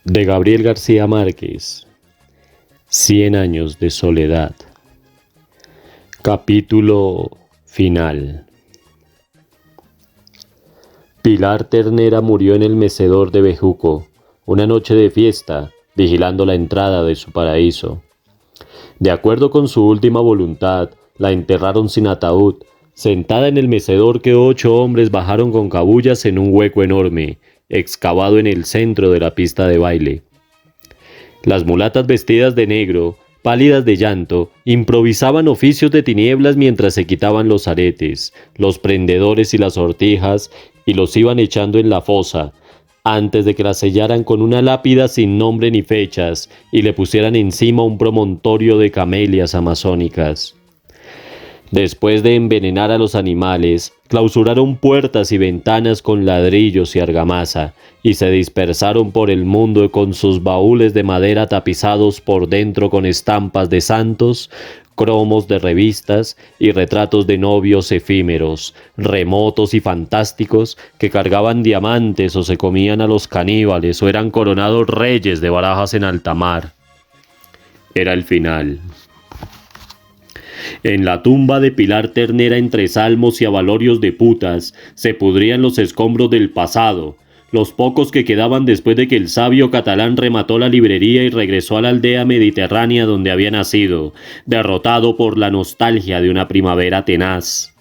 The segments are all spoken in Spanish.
De Gabriel García Márquez. 100 años de soledad. Capítulo final. Pilar Ternera murió en el mecedor de Bejuco, una noche de fiesta, vigilando la entrada de su paraíso. De acuerdo con su última voluntad, la enterraron sin ataúd. Sentada en el mecedor que 8 hombres bajaron con cabullas en un hueco enorme, excavado en el centro de la pista de baile. Las mulatas vestidas de negro, pálidas de llanto, improvisaban oficios de tinieblas mientras se quitaban los aretes, los prendedores y las sortijas y los iban echando en la fosa, antes de que la sellaran con una lápida sin nombre ni fechas y le pusieran encima un promontorio de camelias amazónicas. Después de envenenar a los animales, clausuraron puertas y ventanas con ladrillos y argamasa, y se dispersaron por el mundo con sus baúles de madera tapizados por dentro con estampas de santos, cromos de revistas y retratos de novios efímeros, remotos y fantásticos, que cargaban diamantes o se comían a los caníbales o eran coronados reyes de barajas en alta mar. Era el final. En la tumba de Pilar Ternera, entre salmos y avalorios de putas, se pudrían los escombros del pasado, los pocos que quedaban después de que el sabio catalán remató la librería y regresó a la aldea mediterránea donde había nacido, derrotado por la nostalgia de una primavera tenaz.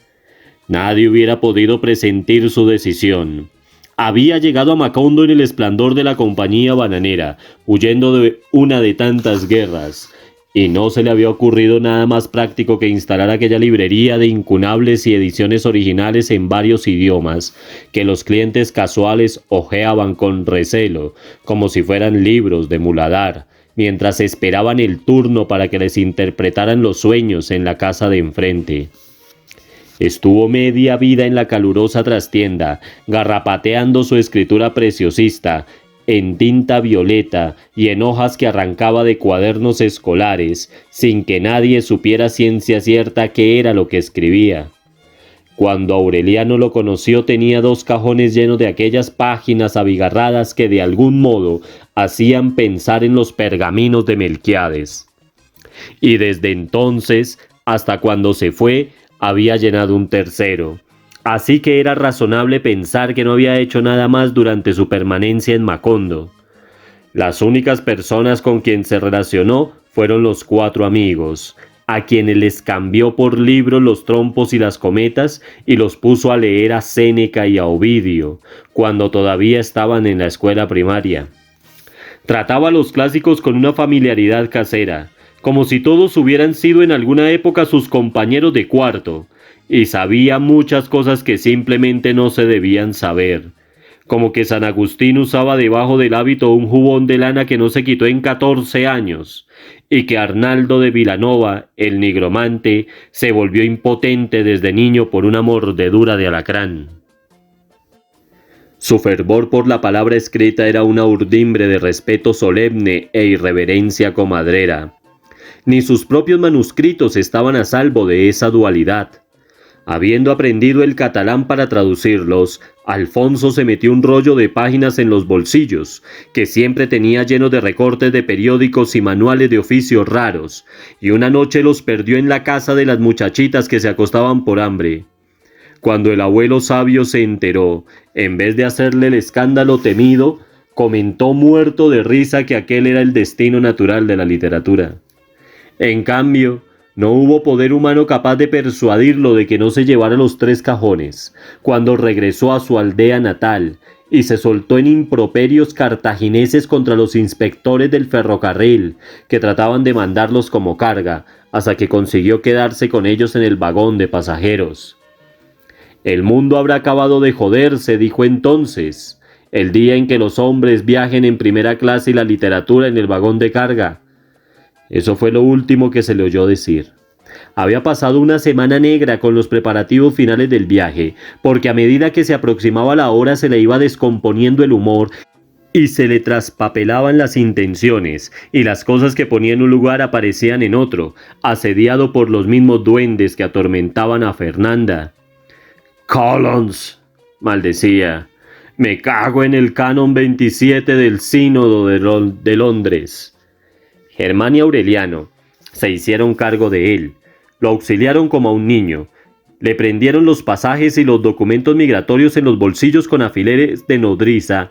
Nadie hubiera podido presentir su decisión. Había llegado a Macondo en el esplendor de la compañía bananera, huyendo de una de tantas guerras, y no se le había ocurrido nada más práctico que instalar aquella librería de incunables y ediciones originales en varios idiomas, que los clientes casuales hojeaban con recelo, como si fueran libros de muladar, mientras esperaban el turno para que les interpretaran los sueños en la casa de enfrente. Estuvo media vida en la calurosa trastienda, garrapateando su escritura preciosista, en tinta violeta y en hojas que arrancaba de cuadernos escolares, sin que nadie supiera ciencia cierta qué era lo que escribía. Cuando Aureliano lo conoció, tenía 2 cajones llenos de aquellas páginas abigarradas que de algún modo hacían pensar en los pergaminos de Melquiades. Y desde entonces, hasta cuando se fue, había llenado un tercero. Así que era razonable pensar que no había hecho nada más durante su permanencia en Macondo. Las únicas personas con quien se relacionó fueron los 4 amigos, a quienes les cambió por libros los trompos y las cometas y los puso a leer a Séneca y a Ovidio, cuando todavía estaban en la escuela primaria. Trataba los clásicos con una familiaridad casera, como si todos hubieran sido en alguna época sus compañeros de cuarto, y sabía muchas cosas que simplemente no se debían saber, como que San Agustín usaba debajo del hábito un jubón de lana que no se quitó en 14 años, y que Arnaldo de Vilanova, el nigromante, se volvió impotente desde niño por una mordedura de alacrán. Su fervor por la palabra escrita era una urdimbre de respeto solemne e irreverencia comadrera. Ni sus propios manuscritos estaban a salvo de esa dualidad. Habiendo aprendido el catalán para traducirlos, Alfonso se metió un rollo de páginas en los bolsillos, que siempre tenía lleno de recortes de periódicos y manuales de oficios raros, y una noche los perdió en la casa de las muchachitas que se acostaban por hambre. Cuando el abuelo sabio se enteró, en vez de hacerle el escándalo temido, comentó muerto de risa que aquel era el destino natural de la literatura. En cambio, no hubo poder humano capaz de persuadirlo de que no se llevara los 3 cajones, cuando regresó a su aldea natal, y se soltó en improperios cartagineses contra los inspectores del ferrocarril, que trataban de mandarlos como carga, hasta que consiguió quedarse con ellos en el vagón de pasajeros. «El mundo habrá acabado de joderse», dijo entonces, «el día en que los hombres viajen en primera clase y la literatura en el vagón de carga». Eso fue lo último que se le oyó decir. Había pasado una semana negra con los preparativos finales del viaje, porque a medida que se aproximaba la hora se le iba descomponiendo el humor y se le traspapelaban las intenciones, y las cosas que ponía en un lugar aparecían en otro, asediado por los mismos duendes que atormentaban a Fernanda. Colons, maldecía. Me cago en el canon 27 del Sínodo de Londres. Germán y Aureliano se hicieron cargo de él. Lo auxiliaron como a un niño. Le prendieron los pasajes y los documentos migratorios en los bolsillos con alfileres de nodriza.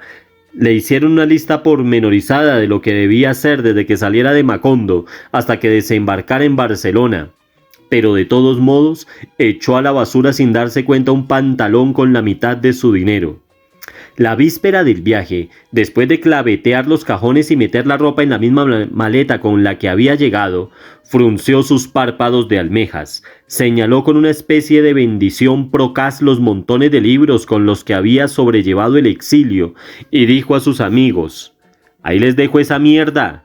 Le hicieron una lista pormenorizada de lo que debía hacer desde que saliera de Macondo hasta que desembarcara en Barcelona. Pero de todos modos, echó a la basura sin darse cuenta un pantalón con la mitad de su dinero. La víspera del viaje, después de clavetear los cajones y meter la ropa en la misma maleta con la que había llegado, frunció sus párpados de almejas, señaló con una especie de bendición procaz los montones de libros con los que había sobrellevado el exilio y dijo a sus amigos: «Ahí les dejo esa mierda».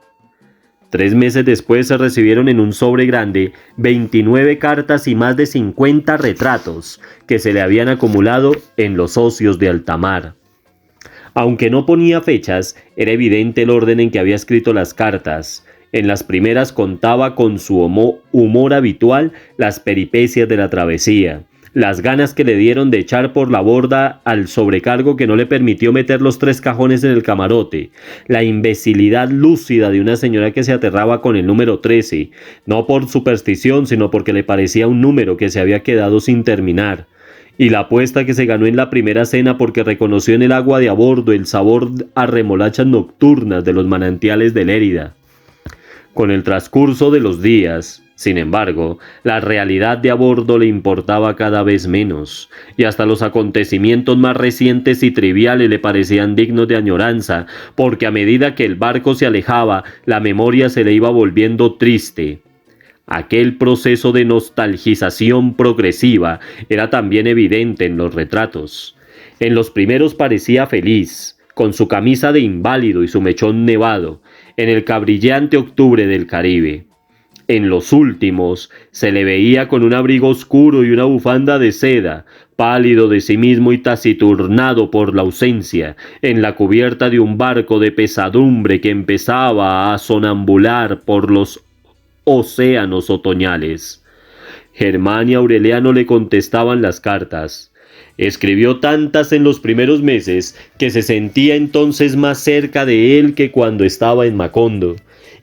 3 meses después se recibieron en un sobre grande 29 cartas y más de 50 retratos que se le habían acumulado en los ocios de altamar. Aunque no ponía fechas, era evidente el orden en que había escrito las cartas. En las primeras contaba con su humor habitual las peripecias de la travesía, las ganas que le dieron de echar por la borda al sobrecargo que no le permitió meter los 3 cajones en el camarote, la imbecilidad lúcida de una señora que se aterraba con el número 13, no por superstición, sino porque le parecía un número que se había quedado sin terminar, y la apuesta que se ganó en la primera cena porque reconoció en el agua de a bordo el sabor a remolachas nocturnas de los manantiales de Lérida. Con el transcurso de los días, sin embargo, la realidad de a bordo le importaba cada vez menos, y hasta los acontecimientos más recientes y triviales le parecían dignos de añoranza, porque a medida que el barco se alejaba, la memoria se le iba volviendo triste. Aquel proceso de nostalgización progresiva era también evidente en los retratos. En los primeros parecía feliz, con su camisa de inválido y su mechón nevado, en el cabrillante octubre del Caribe. En los últimos se le veía con un abrigo oscuro y una bufanda de seda, pálido de sí mismo y taciturnado por la ausencia, en la cubierta de un barco de pesadumbre que empezaba a sonambular por los océanos otoñales. Germán y Aureliano le contestaban las cartas. Escribió tantas en los primeros meses que se sentía entonces más cerca de él que cuando estaba en Macondo,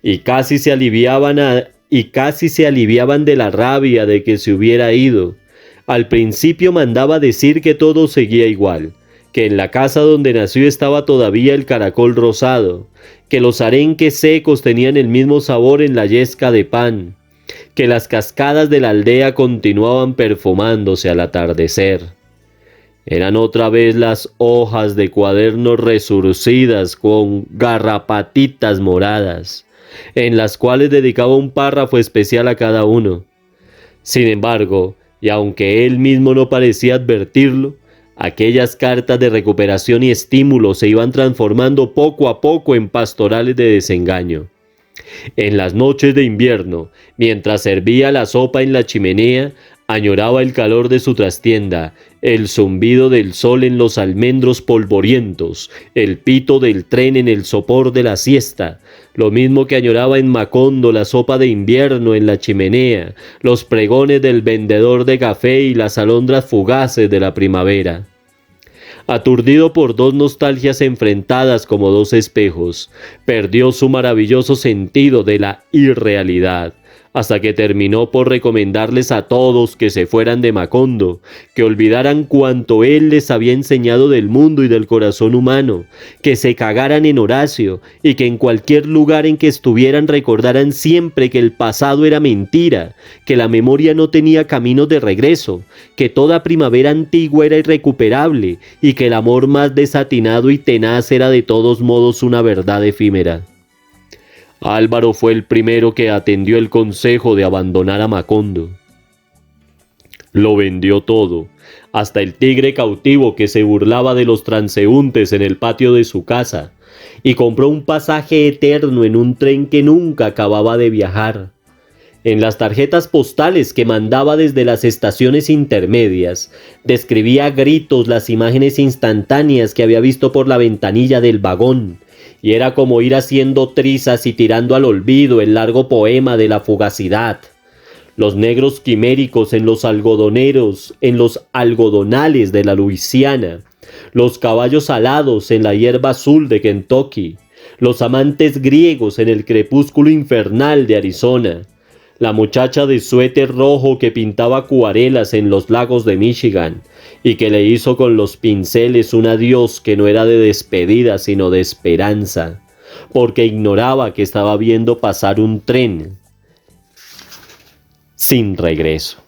y casi se aliviaban de la rabia de que se hubiera ido. Al principio mandaba decir que todo seguía igual, que en la casa donde nació estaba todavía el caracol rosado, que los arenques secos tenían el mismo sabor en la yesca de pan, que las cascadas de la aldea continuaban perfumándose al atardecer. Eran otra vez las hojas de cuadernos resurcidas con garrapatitas moradas, en las cuales dedicaba un párrafo especial a cada uno. Sin embargo, y aunque él mismo no parecía advertirlo, aquellas cartas de recuperación y estímulo se iban transformando poco a poco en pastorales de desengaño. En las noches de invierno, mientras servía la sopa en la chimenea, añoraba el calor de su trastienda, el zumbido del sol en los almendros polvorientos, el pito del tren en el sopor de la siesta, lo mismo que añoraba en Macondo la sopa de invierno en la chimenea, los pregones del vendedor de café y las alondras fugaces de la primavera. Aturdido por 2 nostalgias enfrentadas como 2 espejos, perdió su maravilloso sentido de la irrealidad, hasta que terminó por recomendarles a todos que se fueran de Macondo, que olvidaran cuanto él les había enseñado del mundo y del corazón humano, que se cagaran en Horacio y que en cualquier lugar en que estuvieran recordaran siempre que el pasado era mentira, que la memoria no tenía caminos de regreso, que toda primavera antigua era irrecuperable y que el amor más desatinado y tenaz era de todos modos una verdad efímera. Álvaro fue el primero que atendió el consejo de abandonar a Macondo. Lo vendió todo, hasta el tigre cautivo que se burlaba de los transeúntes en el patio de su casa, y compró un pasaje eterno en un tren que nunca acababa de viajar. En las tarjetas postales que mandaba desde las estaciones intermedias, describía a gritos las imágenes instantáneas que había visto por la ventanilla del vagón, y era como ir haciendo trizas y tirando al olvido el largo poema de la fugacidad. los negros quiméricos en los algodoneros, en los algodonales de la Luisiana, los caballos alados en la hierba azul de Kentucky, los amantes griegos en el crepúsculo infernal de Arizona, la muchacha de suéter rojo que pintaba acuarelas en los lagos de Michigan y que le hizo con los pinceles un adiós que no era de despedida sino de esperanza, porque ignoraba que estaba viendo pasar un tren sin regreso.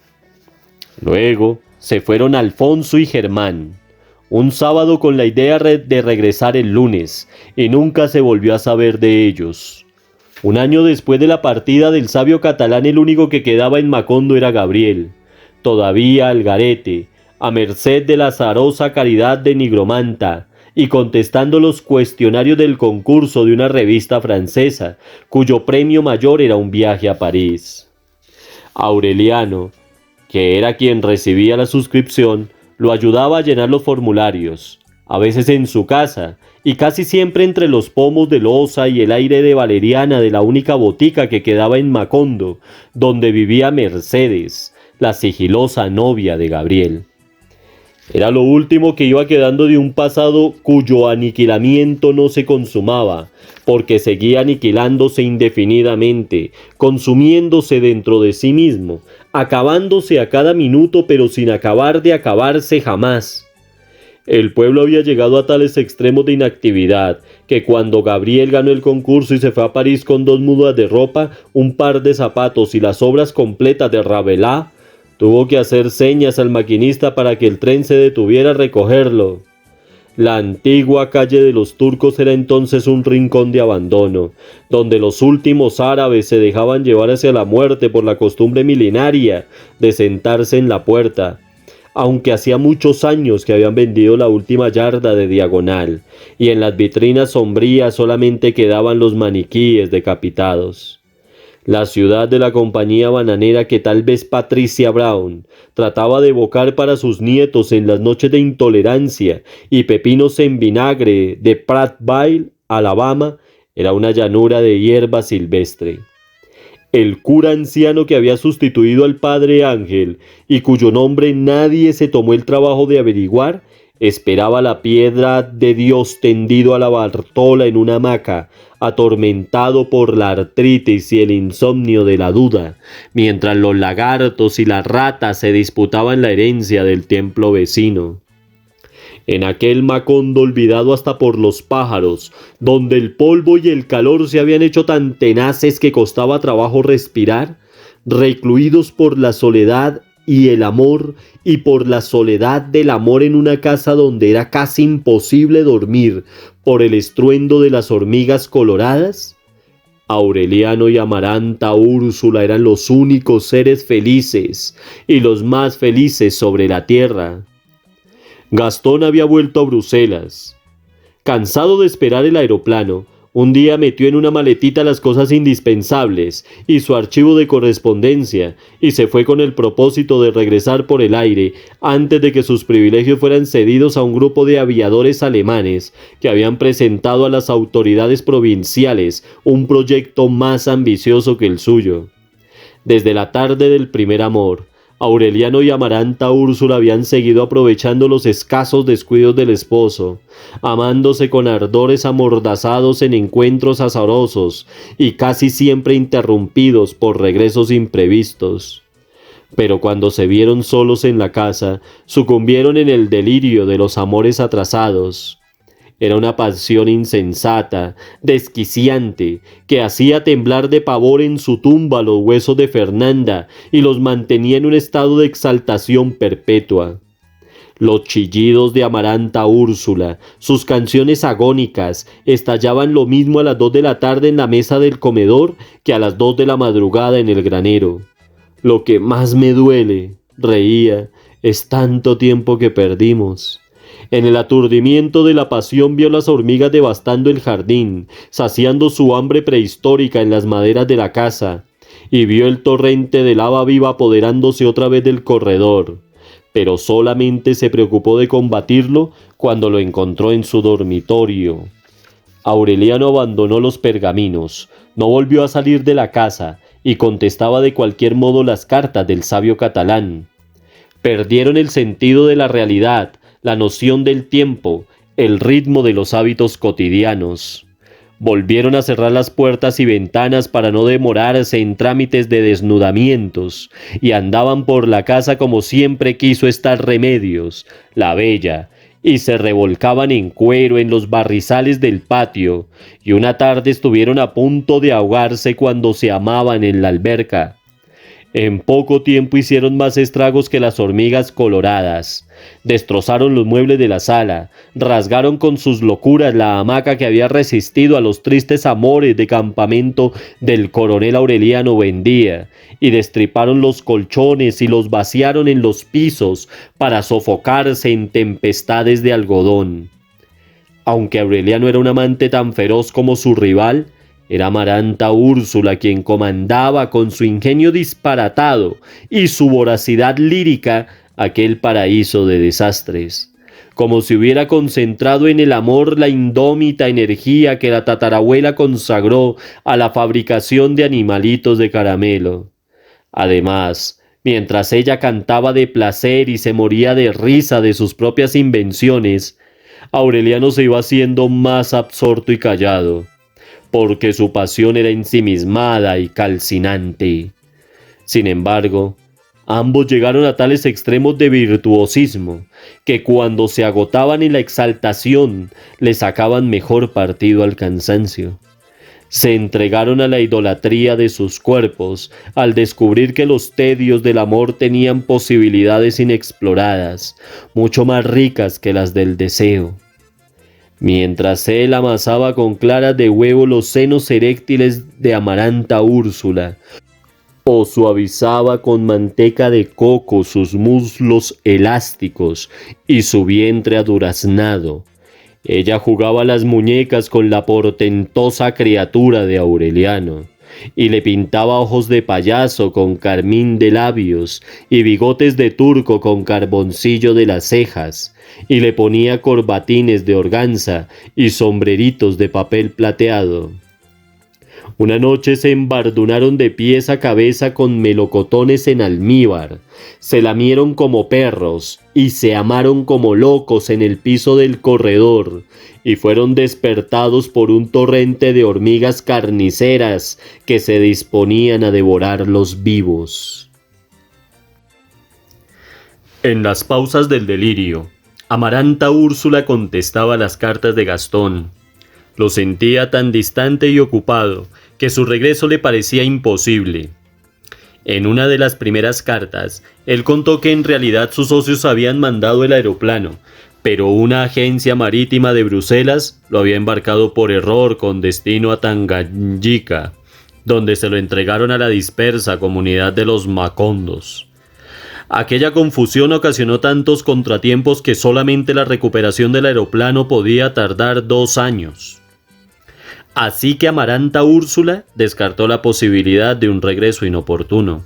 Luego se fueron Alfonso y Germán, un sábado con la idea de regresar el lunes, y nunca se volvió a saber de ellos. Un año después de la partida del sabio catalán, el único que quedaba en Macondo era Gabriel, todavía al garete, a merced de la azarosa caridad de nigromanta, y contestando los cuestionarios del concurso de una revista francesa, cuyo premio mayor era un viaje a París. Aureliano, que era quien recibía la suscripción, lo ayudaba a llenar los formularios, a veces en su casa, y casi siempre entre los pomos de loza y el aire de valeriana de la única botica que quedaba en Macondo, donde vivía Mercedes, la sigilosa novia de Gabriel. Era lo último que iba quedando de un pasado cuyo aniquilamiento no se consumaba, porque seguía aniquilándose indefinidamente, consumiéndose dentro de sí mismo, acabándose a cada minuto pero sin acabar de acabarse jamás. El pueblo había llegado a tales extremos de inactividad que cuando Gabriel ganó el concurso y se fue a París con 2 mudas de ropa, un par de zapatos y las obras completas de Rabelais, tuvo que hacer señas al maquinista para que el tren se detuviera a recogerlo. La antigua calle de los turcos era entonces un rincón de abandono, donde los últimos árabes se dejaban llevar hacia la muerte por la costumbre milenaria de sentarse en la puerta, aunque hacía muchos años que habían vendido la última yarda de diagonal, y en las vitrinas sombrías solamente quedaban los maniquíes decapitados. La ciudad de la compañía bananera que tal vez Patricia Brown trataba de evocar para sus nietos en las noches de intolerancia y pepinos en vinagre de Prattville, Alabama, era una llanura de hierba silvestre. El cura anciano que había sustituido al padre Ángel y cuyo nombre nadie se tomó el trabajo de averiguar, esperaba la piedra de Dios tendido a la Bartola en una hamaca, atormentado por la artritis y el insomnio de la duda, mientras los lagartos y las ratas se disputaban la herencia del templo vecino. En aquel Macondo olvidado hasta por los pájaros, donde el polvo y el calor se habían hecho tan tenaces que costaba trabajo respirar, recluidos por la soledad y el amor, y por la soledad del amor en una casa donde era casi imposible dormir por el estruendo de las hormigas coloradas, Aureliano y Amaranta Úrsula eran los únicos seres felices y los más felices sobre la tierra. Gastón había vuelto a Bruselas. Cansado de esperar el aeroplano, un día metió en una maletita las cosas indispensables y su archivo de correspondencia y se fue con el propósito de regresar por el aire antes de que sus privilegios fueran cedidos a un grupo de aviadores alemanes que habían presentado a las autoridades provinciales un proyecto más ambicioso que el suyo. Desde la tarde del primer amor, Aureliano y Amaranta Úrsula habían seguido aprovechando los escasos descuidos del esposo, amándose con ardores amordazados en encuentros azarosos y casi siempre interrumpidos por regresos imprevistos. Pero cuando se vieron solos en la casa, sucumbieron en el delirio de los amores atrasados. Era una pasión insensata, desquiciante, que hacía temblar de pavor en su tumba los huesos de Fernanda y los mantenía en un estado de exaltación perpetua. Los chillidos de Amaranta Úrsula, sus canciones agónicas, estallaban lo mismo a las 2 de la tarde en la mesa del comedor que a las 2 de la madrugada en el granero. Lo que más me duele, reía, es tanto tiempo que perdimos. En el aturdimiento de la pasión vio las hormigas devastando el jardín, saciando su hambre prehistórica en las maderas de la casa, y vio el torrente de lava viva apoderándose otra vez del corredor, pero solamente se preocupó de combatirlo cuando lo encontró en su dormitorio. Aureliano abandonó los pergaminos, no volvió a salir de la casa, y contestaba de cualquier modo las cartas del sabio catalán. Perdieron el sentido de la realidad, la noción del tiempo, el ritmo de los hábitos cotidianos. Volvieron a cerrar las puertas y ventanas para no demorarse en trámites de desnudamientos, y andaban por la casa como siempre quiso estar Remedios, la bella, y se revolcaban en cuero en los barrizales del patio, y una tarde estuvieron a punto de ahogarse cuando se amaban en la alberca. En poco tiempo hicieron más estragos que las hormigas coloradas. Destrozaron los muebles de la sala, rasgaron con sus locuras la hamaca que había resistido a los tristes amores de campamento del coronel Aureliano Buendía, y destriparon los colchones y los vaciaron en los pisos para sofocarse en tempestades de algodón. Aunque Aureliano era un amante tan feroz como su rival, era Amaranta Úrsula quien comandaba con su ingenio disparatado y su voracidad lírica aquel paraíso de desastres, como si hubiera concentrado en el amor la indómita energía que la tatarabuela consagró a la fabricación de animalitos de caramelo. Además, mientras ella cantaba de placer y se moría de risa de sus propias invenciones, Aureliano se iba haciendo más absorto y callado, porque su pasión era ensimismada y calcinante. Sin embargo, ambos llegaron a tales extremos de virtuosismo, que cuando se agotaban en la exaltación, le sacaban mejor partido al cansancio. Se entregaron a la idolatría de sus cuerpos, al descubrir que los tedios del amor tenían posibilidades inexploradas, mucho más ricas que las del deseo. Mientras él amasaba con claras de huevo los senos eréctiles de Amaranta Úrsula, o suavizaba con manteca de coco sus muslos elásticos y su vientre aduraznado, ella jugaba las muñecas con la portentosa criatura de Aureliano, y le pintaba ojos de payaso con carmín de labios y bigotes de turco con carboncillo de las cejas, y le ponía corbatines de organza y sombreritos de papel plateado. Una noche se embardunaron de pies a cabeza con melocotones en almíbar, se lamieron como perros y se amaron como locos en el piso del corredor, y fueron despertados por un torrente de hormigas carniceras que se disponían a devorarlos vivos. En las pausas del delirio, Amaranta Úrsula contestaba las cartas de Gastón. Lo sentía tan distante y ocupado que su regreso le parecía imposible. En una de las primeras cartas, él contó que en realidad sus socios habían mandado el aeroplano, pero una agencia marítima de Bruselas lo había embarcado por error con destino a Tanganyika, donde se lo entregaron a la dispersa comunidad de los Macondos. Aquella confusión ocasionó tantos contratiempos que solamente la recuperación del aeroplano podía tardar 2 años. Así que Amaranta Úrsula descartó la posibilidad de un regreso inoportuno.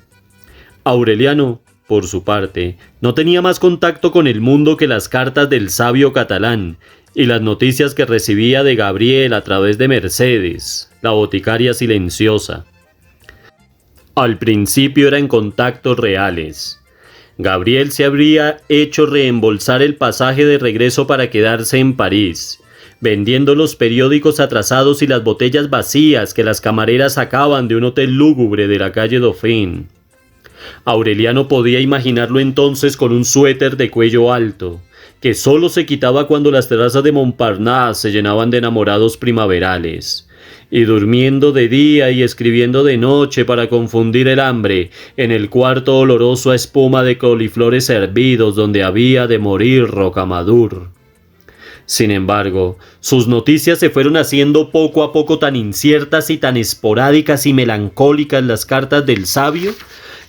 Aureliano, por su parte, no tenía más contacto con el mundo que las cartas del sabio catalán y las noticias que recibía de Gabriel a través de Mercedes, la boticaria silenciosa. Al principio eran contactos reales. Gabriel se habría hecho reembolsar el pasaje de regreso para quedarse en París, vendiendo los periódicos atrasados y las botellas vacías que las camareras sacaban de un hotel lúgubre de la calle Dauphine. Aureliano podía imaginarlo entonces con un suéter de cuello alto, que solo se quitaba cuando las terrazas de Montparnasse se llenaban de enamorados primaverales, y durmiendo de día y escribiendo de noche para confundir el hambre en el cuarto oloroso a espuma de coliflores hervidos donde había de morir Rocamadour. Sin embargo, sus noticias se fueron haciendo poco a poco tan inciertas y tan esporádicas y melancólicas las cartas del sabio,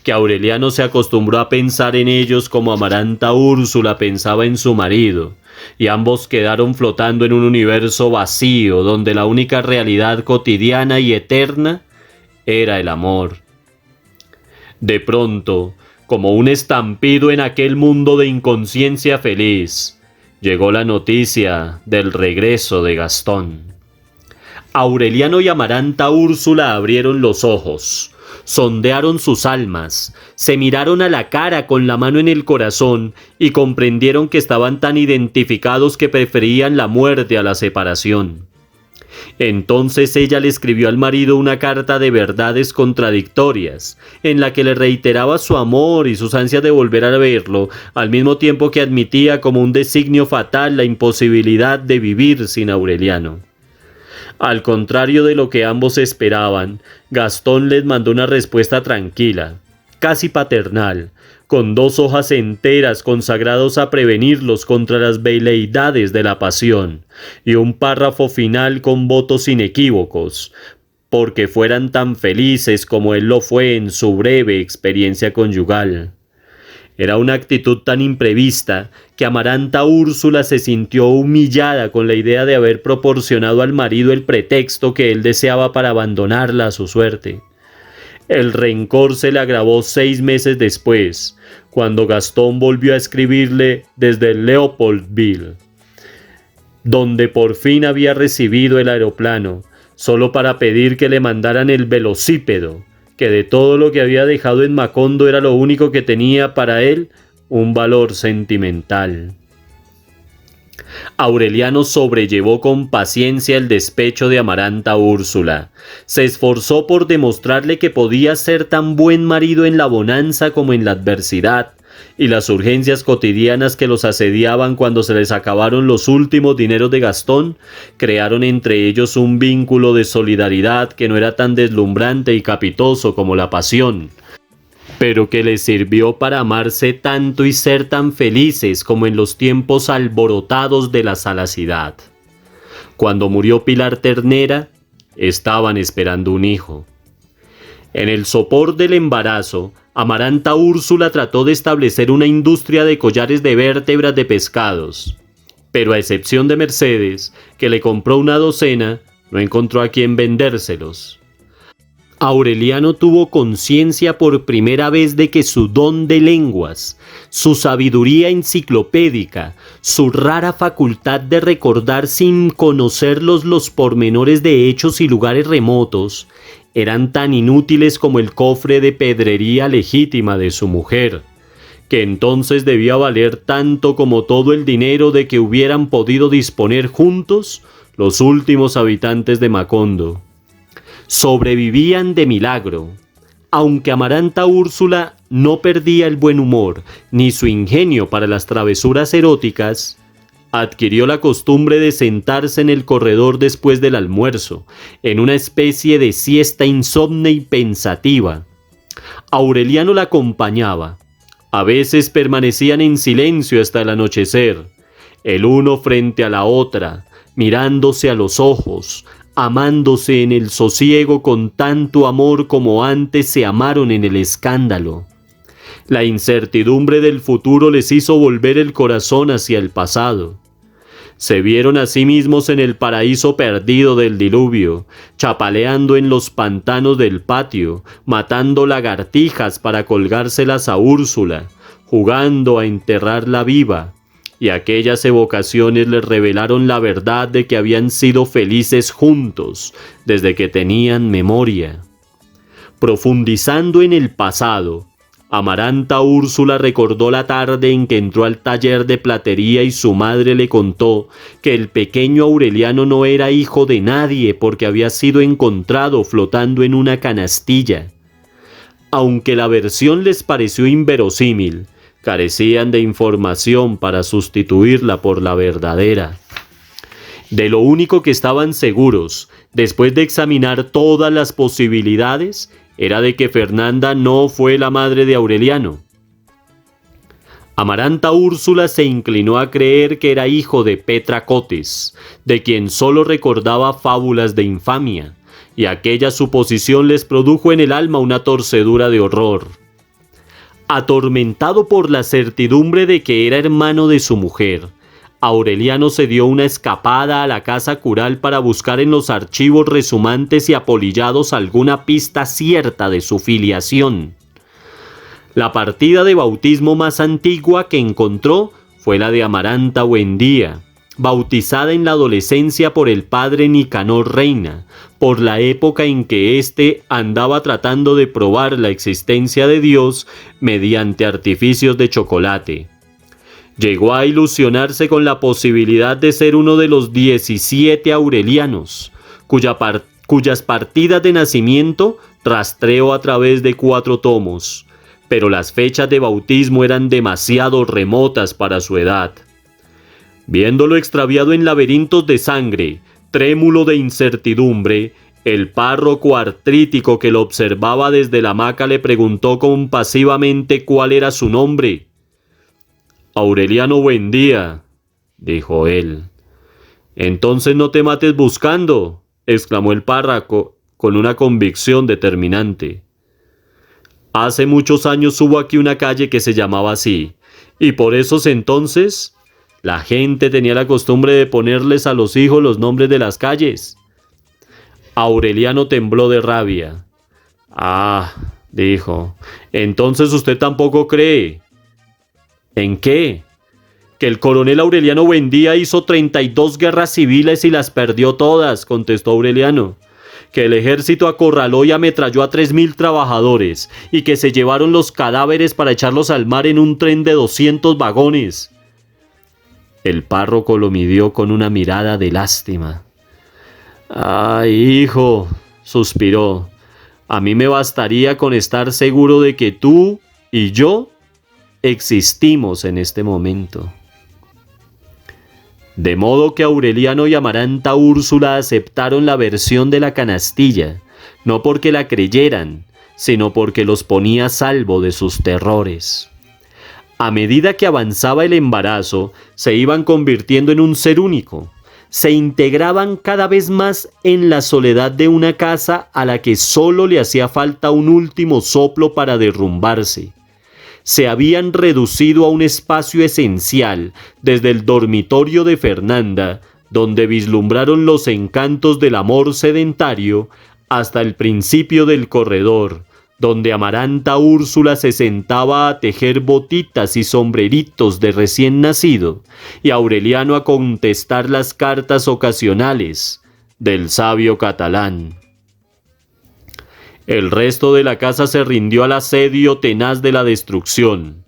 que Aureliano se acostumbró a pensar en ellos como Amaranta Úrsula pensaba en su marido, y ambos quedaron flotando en un universo vacío donde la única realidad cotidiana y eterna era el amor. De pronto, como un estampido en aquel mundo de inconsciencia feliz, llegó la noticia del regreso de Gastón. Aureliano y Amaranta Úrsula abrieron los ojos. Sondearon sus almas, se miraron a la cara con la mano en el corazón y comprendieron que estaban tan identificados que preferían la muerte a la separación. Entonces ella le escribió al marido una carta de verdades contradictorias, en la que le reiteraba su amor y sus ansias de volver a verlo, al mismo tiempo que admitía como un designio fatal la imposibilidad de vivir sin Aureliano. Al contrario de lo que ambos esperaban, Gastón les mandó una respuesta tranquila, casi paternal, con 2 hojas enteras consagrados a prevenirlos contra las veleidades de la pasión, y un párrafo final con votos inequívocos, porque fueran tan felices como él lo fue en su breve experiencia conyugal. Era una actitud tan imprevista que Amaranta Úrsula se sintió humillada con la idea de haber proporcionado al marido el pretexto que él deseaba para abandonarla a su suerte. El rencor se le agravó 6 meses después, cuando Gastón volvió a escribirle desde Leopoldville, donde por fin había recibido el aeroplano, solo para pedir que le mandaran el velocípedo, que de todo lo que había dejado en Macondo era lo único que tenía para él un valor sentimental. Aureliano sobrellevó con paciencia el despecho de Amaranta Úrsula. Se esforzó por demostrarle que podía ser tan buen marido en la bonanza como en la adversidad, y las urgencias cotidianas que los asediaban cuando se les acabaron los últimos dineros de Gastón, crearon entre ellos un vínculo de solidaridad que no era tan deslumbrante y capitoso como la pasión, pero que les sirvió para amarse tanto y ser tan felices como en los tiempos alborotados de la salacidad. Cuando murió Pilar Ternera, estaban esperando un hijo. En el sopor del embarazo, Amaranta Úrsula trató de establecer una industria de collares de vértebras de pescados, pero a excepción de Mercedes, que le compró una docena, no encontró a quien vendérselos. Aureliano tuvo conciencia por primera vez de que su don de lenguas, su sabiduría enciclopédica, su rara facultad de recordar sin conocerlos los pormenores de hechos y lugares remotos, eran tan inútiles como el cofre de pedrería legítima de su mujer, que entonces debía valer tanto como todo el dinero de que hubieran podido disponer juntos los últimos habitantes de Macondo. Sobrevivían de milagro. Aunque Amaranta Úrsula no perdía el buen humor ni su ingenio para las travesuras eróticas, adquirió la costumbre de sentarse en el corredor después del almuerzo, en una especie de siesta insomne y pensativa. Aureliano la acompañaba. A veces permanecían en silencio hasta el anochecer, el uno frente a la otra, mirándose a los ojos, amándose en el sosiego con tanto amor como antes se amaron en el escándalo. La incertidumbre del futuro les hizo volver el corazón hacia el pasado. Se vieron a sí mismos en el paraíso perdido del diluvio, chapaleando en los pantanos del patio, matando lagartijas para colgárselas a Úrsula, jugando a enterrarla viva, y aquellas evocaciones les revelaron la verdad de que habían sido felices juntos desde que tenían memoria. Profundizando en el pasado, Amaranta Úrsula recordó la tarde en que entró al taller de platería y su madre le contó que el pequeño Aureliano no era hijo de nadie porque había sido encontrado flotando en una canastilla. Aunque la versión les pareció inverosímil, carecían de información para sustituirla por la verdadera. De lo único que estaban seguros, después de examinar todas las posibilidades, era de que Fernanda no fue la madre de Aureliano. Amaranta Úrsula se inclinó a creer que era hijo de Petra Cotes, de quien solo recordaba fábulas de infamia, y aquella suposición les produjo en el alma una torcedura de horror. Atormentado por la certidumbre de que era hermano de su mujer, Aureliano se dio una escapada a la casa cural para buscar en los archivos resumantes y apolillados alguna pista cierta de su filiación. La partida de bautismo más antigua que encontró fue la de Amaranta Buendía, bautizada en la adolescencia por el padre Nicanor Reina, por la época en que éste andaba tratando de probar la existencia de Dios mediante artificios de chocolate. Llegó a ilusionarse con la posibilidad de ser uno de los 17 aurelianos, cuyas partidas de nacimiento rastreó a través de 4 tomos, pero las fechas de bautismo eran demasiado remotas para su edad. Viéndolo extraviado en laberintos de sangre, trémulo de incertidumbre, el párroco artrítico que lo observaba desde la hamaca le preguntó compasivamente cuál era su nombre. «Aureliano Buendía», dijo él. «Entonces no te mates buscando», exclamó el párroco con una convicción determinante. «Hace muchos años hubo aquí una calle que se llamaba así, y por esos entonces la gente tenía la costumbre de ponerles a los hijos los nombres de las calles». Aureliano tembló de rabia. «Ah», dijo, «entonces usted tampoco cree». «¿En qué?». «Que el coronel Aureliano Buendía hizo 32 guerras civiles y las perdió todas», contestó Aureliano. «Que el ejército acorraló y ametralló a 3.000 trabajadores y que se llevaron los cadáveres para echarlos al mar en un tren de 200 vagones». El párroco lo midió con una mirada de lástima. «Ay, hijo», suspiró, «a mí me bastaría con estar seguro de que tú y yo existimos en este momento». De modo que Aureliano y Amaranta Úrsula aceptaron la versión de la canastilla, no porque la creyeran, sino porque los ponía a salvo de sus terrores. A medida que avanzaba el embarazo, se iban convirtiendo en un ser único. Se integraban cada vez más en la soledad de una casa a la que solo le hacía falta un último soplo para derrumbarse. Se habían reducido a un espacio esencial desde el dormitorio de Fernanda, donde vislumbraron los encantos del amor sedentario, hasta el principio del corredor, donde Amaranta Úrsula se sentaba a tejer botitas y sombreritos de recién nacido, y Aureliano a contestar las cartas ocasionales del sabio catalán. El resto de la casa se rindió al asedio tenaz de la destrucción.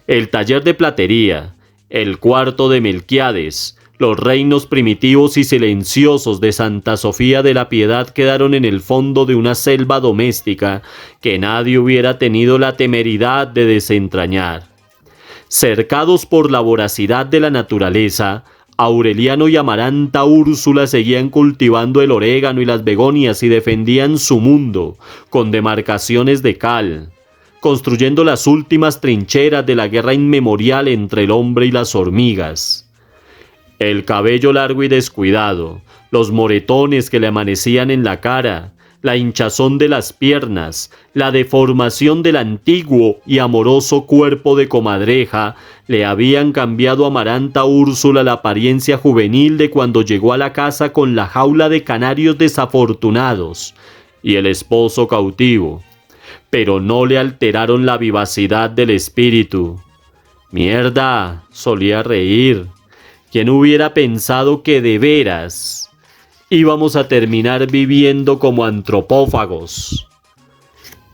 El taller de platería, el cuarto de Melquiades, los reinos primitivos y silenciosos de Santa Sofía de la Piedad quedaron en el fondo de una selva doméstica que nadie hubiera tenido la temeridad de desentrañar. Cercados por la voracidad de la naturaleza, Aureliano y Amaranta Úrsula seguían cultivando el orégano y las begonias y defendían su mundo con demarcaciones de cal, construyendo las últimas trincheras de la guerra inmemorial entre el hombre y las hormigas. El cabello largo y descuidado, los moretones que le amanecían en la cara, la hinchazón de las piernas, la deformación del antiguo y amoroso cuerpo de comadreja le habían cambiado a Amaranta Úrsula la apariencia juvenil de cuando llegó a la casa con la jaula de canarios desafortunados y el esposo cautivo, pero no le alteraron la vivacidad del espíritu. «Mierda», solía reír. ¿Quién hubiera pensado que de veras íbamos a terminar viviendo como antropófagos?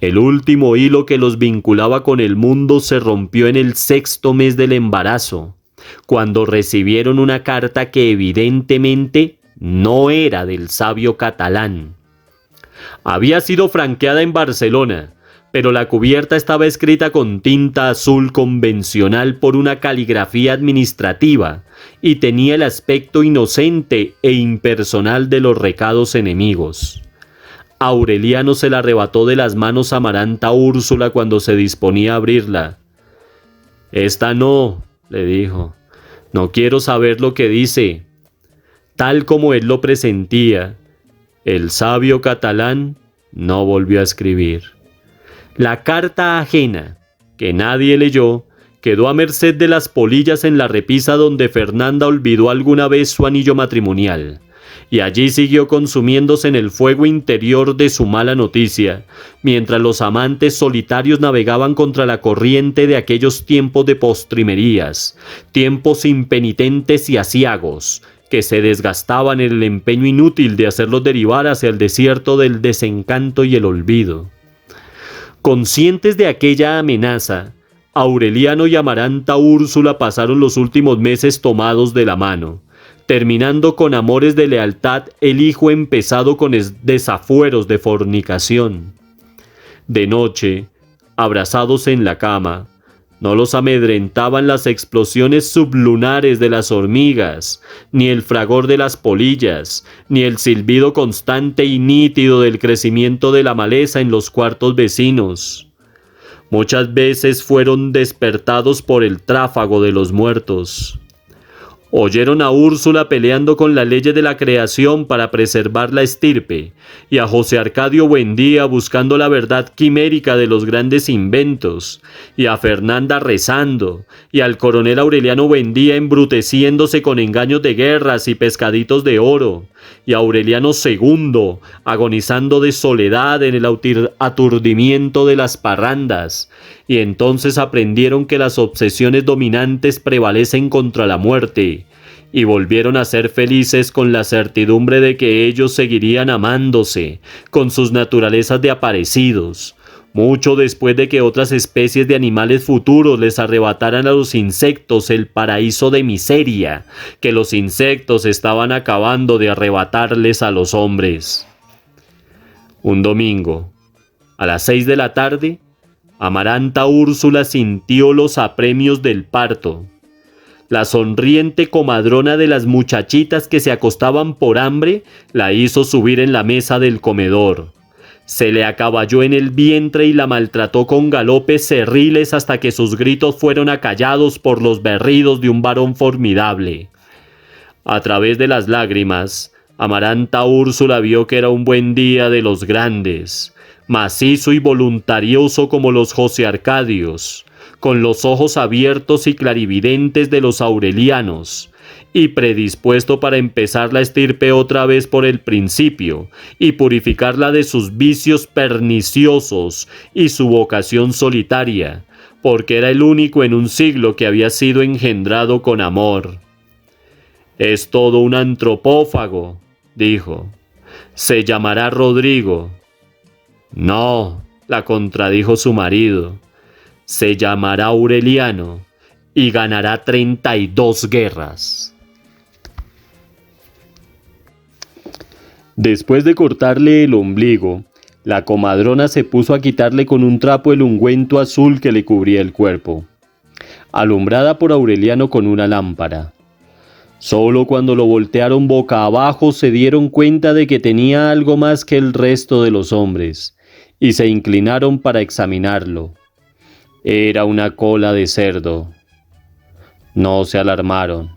El último hilo que los vinculaba con el mundo se rompió en el 6º mes del embarazo, cuando recibieron una carta que evidentemente no era del sabio catalán. Había sido franqueada en Barcelona, pero la cubierta estaba escrita con tinta azul convencional por una caligrafía administrativa y tenía el aspecto inocente e impersonal de los recados enemigos. Aureliano se la arrebató de las manos a Amaranta Úrsula cuando se disponía a abrirla. «Esta no», le dijo, «no quiero saber lo que dice». Tal como él lo presentía, el sabio catalán no volvió a escribir. La carta ajena, que nadie leyó, quedó a merced de las polillas en la repisa donde Fernanda olvidó alguna vez su anillo matrimonial. y allí siguió consumiéndose en el fuego interior de su mala noticia, mientras los amantes solitarios navegaban contra la corriente de aquellos tiempos de postrimerías, tiempos impenitentes y aciagos, que se desgastaban en el empeño inútil de hacerlos derivar hacia el desierto del desencanto y el olvido. Conscientes de aquella amenaza, Aureliano y Amaranta Úrsula pasaron los últimos meses tomados de la mano, terminando con amores de lealtad el hijo empezado con desafueros de fornicación. De noche, abrazados en la cama, no los amedrentaban las explosiones sublunares de las hormigas, ni el fragor de las polillas, ni el silbido constante y nítido del crecimiento de la maleza en los cuartos vecinos. Muchas veces fueron despertados por el tráfago de los muertos. Oyeron a Úrsula peleando con las leyes de la creación para preservar la estirpe, y a José Arcadio Buendía buscando la verdad quimérica de los grandes inventos, y a Fernanda rezando, y al coronel Aureliano Buendía embruteciéndose con engaños de guerras y pescaditos de oro, y a Aureliano II agonizando de soledad en el aturdimiento de las parrandas, y entonces aprendieron que las obsesiones dominantes prevalecen contra la muerte, y volvieron a ser felices con la certidumbre de que ellos seguirían amándose, con sus naturalezas de aparecidos, mucho después de que otras especies de animales futuros les arrebataran a los insectos el paraíso de miseria, que los insectos estaban acabando de arrebatarles a los hombres. Un domingo, a las 6 de la tarde, Amaranta Úrsula sintió los apremios del parto. La sonriente comadrona de las muchachitas que se acostaban por hambre la hizo subir en la mesa del comedor. Se le acaballó en el vientre y la maltrató con galopes cerriles hasta que sus gritos fueron acallados por los berridos de un varón formidable. A través de las lágrimas, Amaranta Úrsula vio que era un buen día de los grandes, macizo y voluntarioso como los José Arcadios, con los ojos abiertos y clarividentes de los aurelianos, y predispuesto para empezar la estirpe otra vez por el principio, y purificarla de sus vicios perniciosos y su vocación solitaria, porque era el único en un siglo que había sido engendrado con amor. «Es todo un antropófago», dijo. «Se llamará Rodrigo». «No», la contradijo su marido. «Se llamará Aureliano y ganará 32 guerras». Después de cortarle el ombligo, la comadrona se puso a quitarle con un trapo el ungüento azul que le cubría el cuerpo, alumbrada por Aureliano con una lámpara. Solo cuando lo voltearon boca abajo se dieron cuenta de que tenía algo más que el resto de los hombres, y se inclinaron para examinarlo. Era una cola de cerdo. No se alarmaron.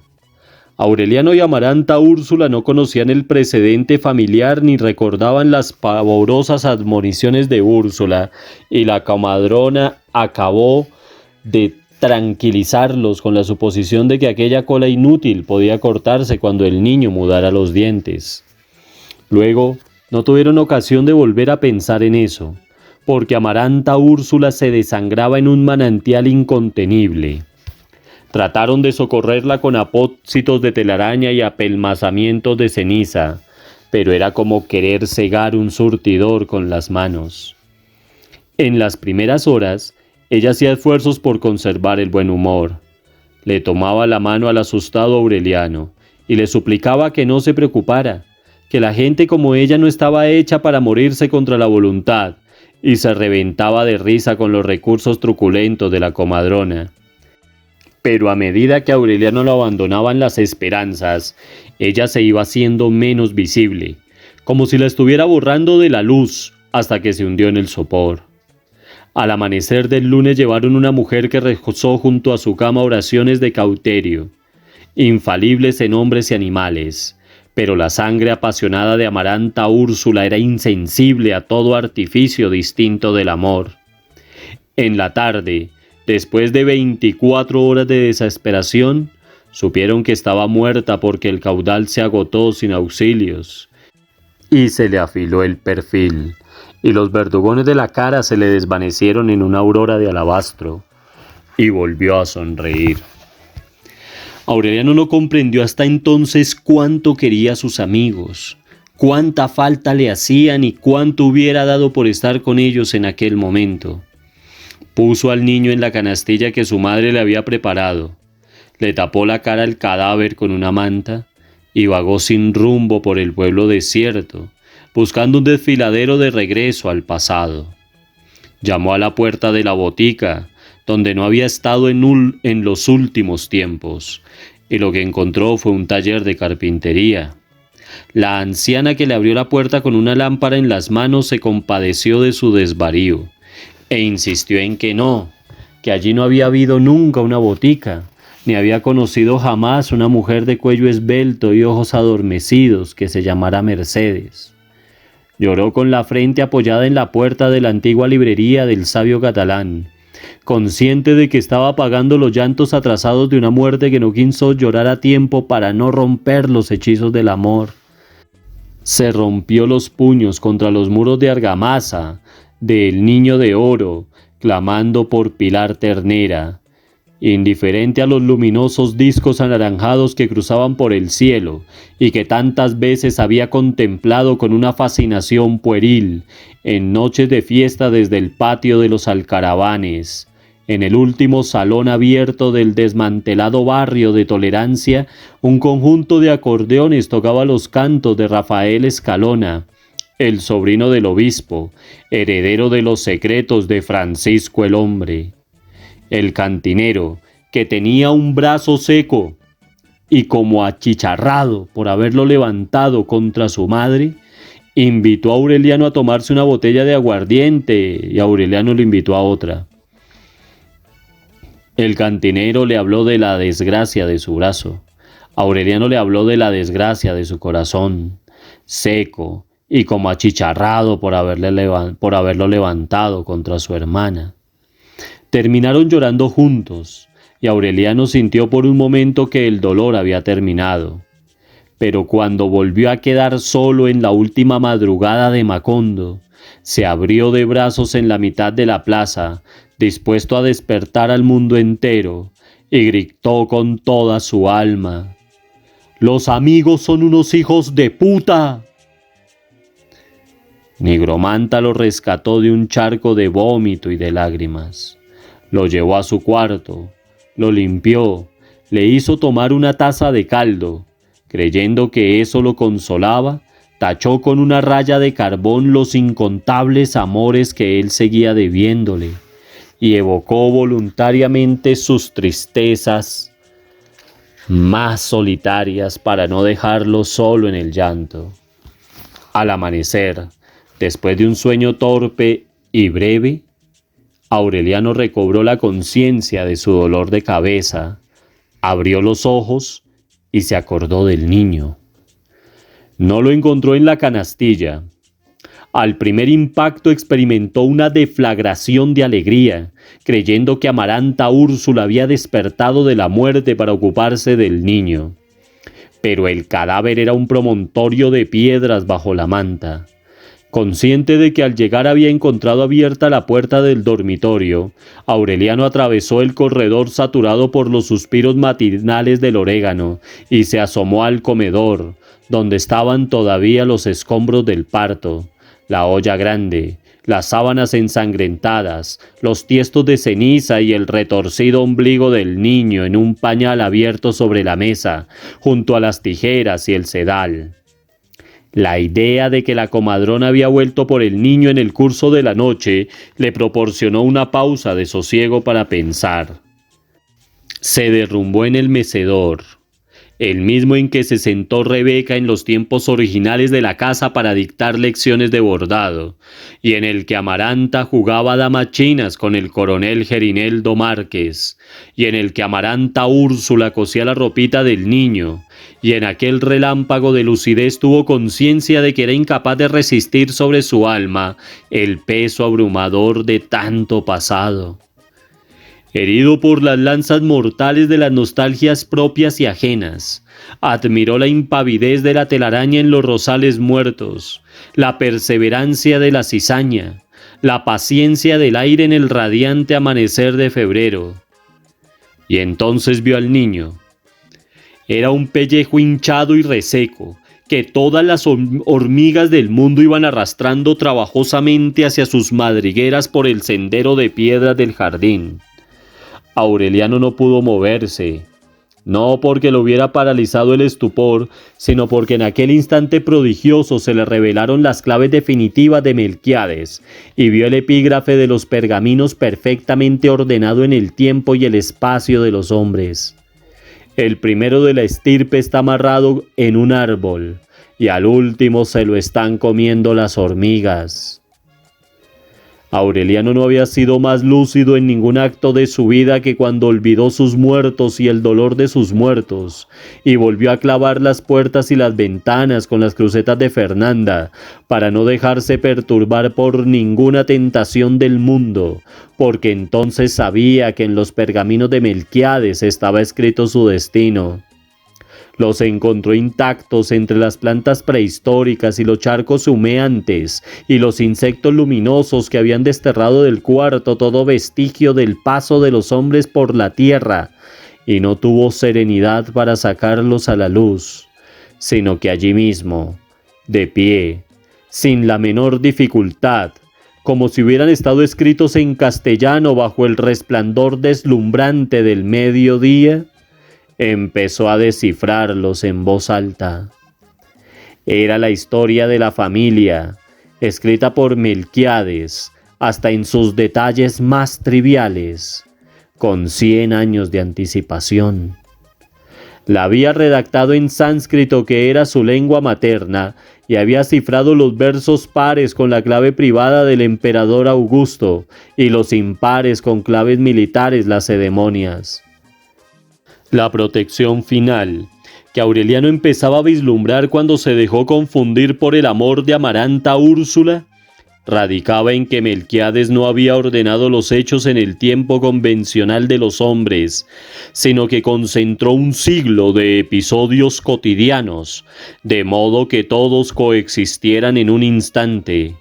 Aureliano y Amaranta Úrsula no conocían el precedente familiar ni recordaban las pavorosas admoniciones de Úrsula, y la comadrona acabó de tranquilizarlos con la suposición de que aquella cola inútil podía cortarse cuando el niño mudara los dientes. Luego, no tuvieron ocasión de volver a pensar en eso, porque Amaranta Úrsula se desangraba en un manantial incontenible. Trataron de socorrerla con apósitos de telaraña y apelmazamientos de ceniza, pero era como querer cegar un surtidor con las manos. En las primeras horas, ella hacía esfuerzos por conservar el buen humor. Le tomaba la mano al asustado Aureliano y le suplicaba que no se preocupara, que la gente como ella no estaba hecha para morirse contra la voluntad, y se reventaba de risa con los recursos truculentos de la comadrona. Pero a medida que Aureliano lo abandonaban las esperanzas, ella se iba haciendo menos visible, como si la estuviera borrando de la luz, hasta que se hundió en el sopor. Al amanecer del lunes llevaron una mujer que rezó junto a su cama oraciones de cauterio, infalibles en hombres y animales, pero la sangre apasionada de Amaranta Úrsula era insensible a todo artificio distinto del amor. En la tarde, después de 24 horas de desesperación, Supieron que estaba muerta porque el caudal se agotó sin auxilios y se le afiló el perfil, y los verdugones de la cara se le desvanecieron en una aurora de alabastro, y volvió a sonreír. Aureliano no comprendió hasta entonces cuánto quería a sus amigos, cuánta falta le hacían y cuánto hubiera dado por estar con ellos en aquel momento. Puso al niño en la canastilla que su madre le había preparado, le tapó la cara al cadáver con una manta y vagó sin rumbo por el pueblo desierto, buscando un desfiladero de regreso al pasado. Llamó a la puerta de la botica, donde no había estado en los últimos tiempos, y lo que encontró fue un taller de carpintería. La anciana que le abrió la puerta con una lámpara en las manos se compadeció de su desvarío, e insistió en que no, que allí no había habido nunca una botica, ni había conocido jamás una mujer de cuello esbelto y ojos adormecidos que se llamara Mercedes. Lloró con la frente apoyada en la puerta de la antigua librería del sabio catalán, consciente de que estaba apagando los llantos atrasados de una muerte que no quiso llorar a tiempo para no romper los hechizos del amor. Se rompió los puños contra los muros de argamasa del Niño de Oro, clamando por Pilar Ternera, indiferente a los luminosos discos anaranjados que cruzaban por el cielo y que tantas veces había contemplado con una fascinación pueril en noches de fiesta desde el patio de los Alcaravanes. En el último salón abierto del desmantelado barrio de Tolerancia, un conjunto de acordeones tocaba los cantos de Rafael Escalona, el sobrino del obispo, heredero de los secretos de Francisco el Hombre. El cantinero, que tenía un brazo seco y como achicharrado por haberlo levantado contra su madre, invitó a Aureliano a tomarse una botella de aguardiente y Aureliano lo invitó a otra. El cantinero le habló de la desgracia de su brazo. Aureliano le habló de la desgracia de su corazón, seco y como achicharrado por haberlo levantado contra su hermana. Terminaron llorando juntos, y Aureliano sintió por un momento que el dolor había terminado. Pero cuando volvió a quedar solo en la última madrugada de Macondo, se abrió de brazos en la mitad de la plaza, dispuesto a despertar al mundo entero, y gritó con toda su alma: «¡Los amigos son unos hijos de puta!». Nigromanta lo rescató de un charco de vómito y de lágrimas. Lo llevó a su cuarto, lo limpió, le hizo tomar una taza de caldo. Creyendo que eso lo consolaba, tachó con una raya de carbón los incontables amores que él seguía debiéndole y evocó voluntariamente sus tristezas más solitarias para no dejarlo solo en el llanto. Al amanecer, después de un sueño torpe y breve, Aureliano recobró la conciencia de su dolor de cabeza, abrió los ojos y se acordó del niño. No lo encontró en la canastilla. Al primer impacto experimentó una deflagración de alegría, creyendo que Amaranta Úrsula había despertado de la muerte para ocuparse del niño. Pero el cadáver era un promontorio de piedras bajo la manta. Consciente de que al llegar había encontrado abierta la puerta del dormitorio, Aureliano atravesó el corredor saturado por los suspiros matinales del orégano y se asomó al comedor, donde estaban todavía los escombros del parto, la olla grande, las sábanas ensangrentadas, los tiestos de ceniza y el retorcido ombligo del niño en un pañal abierto sobre la mesa, junto a las tijeras y el sedal. La idea de que la comadrona había vuelto por el niño en el curso de la noche le proporcionó una pausa de sosiego para pensar. Se derrumbó en el mecedor, el mismo en que se sentó Rebeca en los tiempos originales de la casa para dictar lecciones de bordado, y en el que Amaranta jugaba damas chinas con el coronel Gerineldo Márquez, y en el que Amaranta Úrsula cosía la ropita del niño, y en aquel relámpago de lucidez tuvo conciencia de que era incapaz de resistir sobre su alma el peso abrumador de tanto pasado. Herido por las lanzas mortales de las nostalgias propias y ajenas, admiró la impavidez de la telaraña en los rosales muertos, la perseverancia de la cizaña, la paciencia del aire en el radiante amanecer de febrero. Y entonces vio al niño. Era un pellejo hinchado y reseco, que todas las hormigas del mundo iban arrastrando trabajosamente hacia sus madrigueras por el sendero de piedras del jardín. Aureliano no pudo moverse, no porque lo hubiera paralizado el estupor, sino porque en aquel instante prodigioso se le revelaron las claves definitivas de Melquíades, y vio el epígrafe de los pergaminos perfectamente ordenado en el tiempo y el espacio de los hombres. El primero de la estirpe está amarrado en un árbol, y al último se lo están comiendo las hormigas. Aureliano no había sido más lúcido en ningún acto de su vida que cuando olvidó sus muertos y el dolor de sus muertos, y volvió a clavar las puertas y las ventanas con las crucetas de Fernanda, para no dejarse perturbar por ninguna tentación del mundo, porque entonces sabía que en los pergaminos de Melquíades estaba escrito su destino. Los encontró intactos entre las plantas prehistóricas y los charcos humeantes y los insectos luminosos que habían desterrado del cuarto todo vestigio del paso de los hombres por la tierra, y no tuvo serenidad para sacarlos a la luz, sino que allí mismo, de pie, sin la menor dificultad, como si hubieran estado escritos en castellano bajo el resplandor deslumbrante del mediodía, empezó a descifrarlos en voz alta. Era la historia de la familia, escrita por Melquíades, hasta en sus detalles más triviales, con 100 años de anticipación. La había redactado en sánscrito, que era su lengua materna, y había cifrado los versos pares con la clave privada del emperador Augusto, y los impares con claves militares lacedemonias. La protección final, que Aureliano empezaba a vislumbrar cuando se dejó confundir por el amor de Amaranta Úrsula, radicaba en que Melquíades no había ordenado los hechos en el tiempo convencional de los hombres, sino que concentró un siglo de episodios cotidianos, de modo que todos coexistieran en un instante.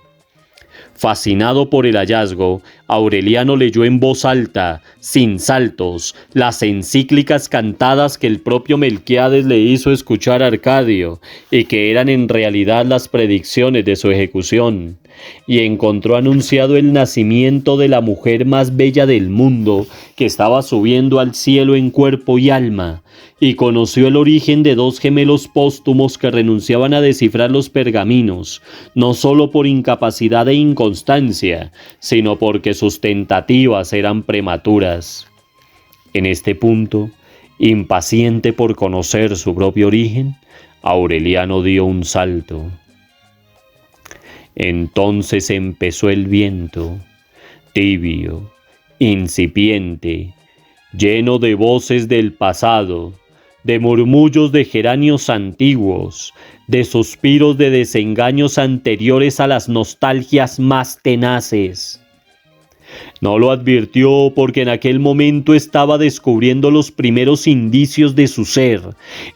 Fascinado por el hallazgo, Aureliano leyó en voz alta, sin saltos, las encíclicas cantadas que el propio Melquíades le hizo escuchar a Arcadio, y que eran en realidad las predicciones de su ejecución, y encontró anunciado el nacimiento de la mujer más bella del mundo, que estaba subiendo al cielo en cuerpo y alma, y conoció el origen de 2 gemelos póstumos que renunciaban a descifrar los pergaminos, no solo por incapacidad e inconstancia, sino porque sus tentativas eran prematuras. En este punto, impaciente por conocer su propio origen, Aureliano dio un salto. Entonces empezó el viento, tibio, incipiente, lleno de voces del pasado, de murmullos de geranios antiguos, de suspiros de desengaños anteriores a las nostalgias más tenaces. No lo advirtió porque en aquel momento estaba descubriendo los primeros indicios de su ser,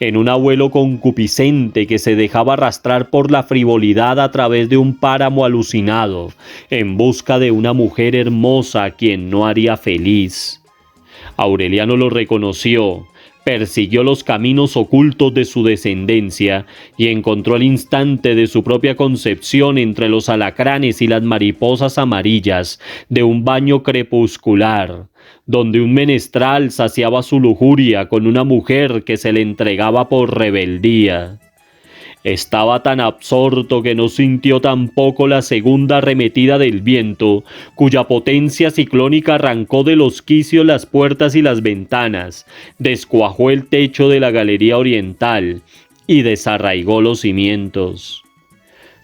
en un abuelo concupiscente que se dejaba arrastrar por la frivolidad a través de un páramo alucinado, en busca de una mujer hermosa a quien no haría feliz. Aureliano lo reconoció, persiguió los caminos ocultos de su descendencia y encontró el instante de su propia concepción entre los alacranes y las mariposas amarillas de un baño crepuscular, donde un menestral saciaba su lujuria con una mujer que se le entregaba por rebeldía. Estaba tan absorto que no sintió tampoco la segunda arremetida del viento, cuya potencia ciclónica arrancó de los quicios las puertas y las ventanas, descuajó el techo de la galería oriental y desarraigó los cimientos.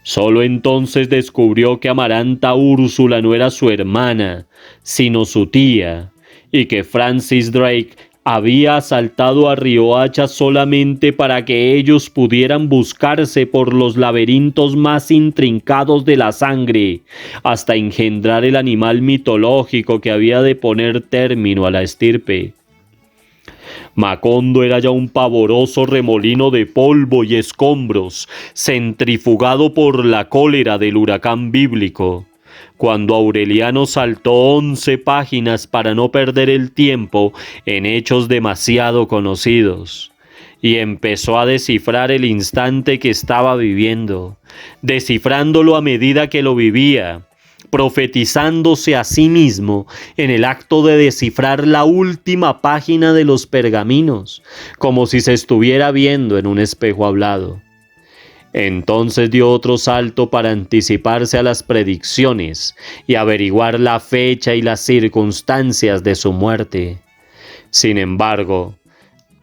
Solo entonces descubrió que Amaranta Úrsula no era su hermana, sino su tía, y que Francis Drake Había asaltado a Riohacha solamente para que ellos pudieran buscarse por los laberintos más intrincados de la sangre, hasta engendrar el animal mitológico que había de poner término a la estirpe. Macondo era ya un pavoroso remolino de polvo y escombros, centrifugado por la cólera del huracán bíblico, cuando Aureliano saltó 11 páginas para no perder el tiempo en hechos demasiado conocidos, y empezó a descifrar el instante que estaba viviendo, descifrándolo a medida que lo vivía, profetizándose a sí mismo en el acto de descifrar la última página de los pergaminos, como si se estuviera viendo en un espejo hablado. Entonces dio otro salto para anticiparse a las predicciones y averiguar la fecha y las circunstancias de su muerte. Sin embargo,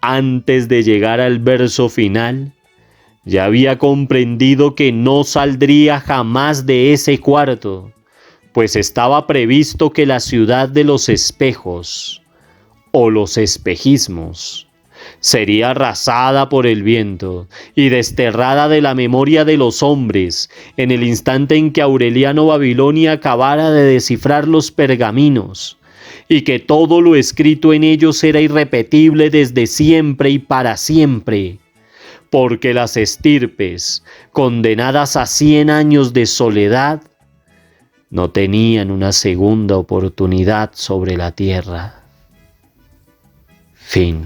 antes de llegar al verso final, ya había comprendido que no saldría jamás de ese cuarto, pues estaba previsto que la ciudad de los espejos, o los espejismos, sería arrasada por el viento y desterrada de la memoria de los hombres en el instante en que Aureliano Babilonia acabara de descifrar los pergaminos, y que todo lo escrito en ellos era irrepetible desde siempre y para siempre, porque las estirpes, condenadas a 100 años de soledad, no tenían una segunda oportunidad sobre la tierra. Fin.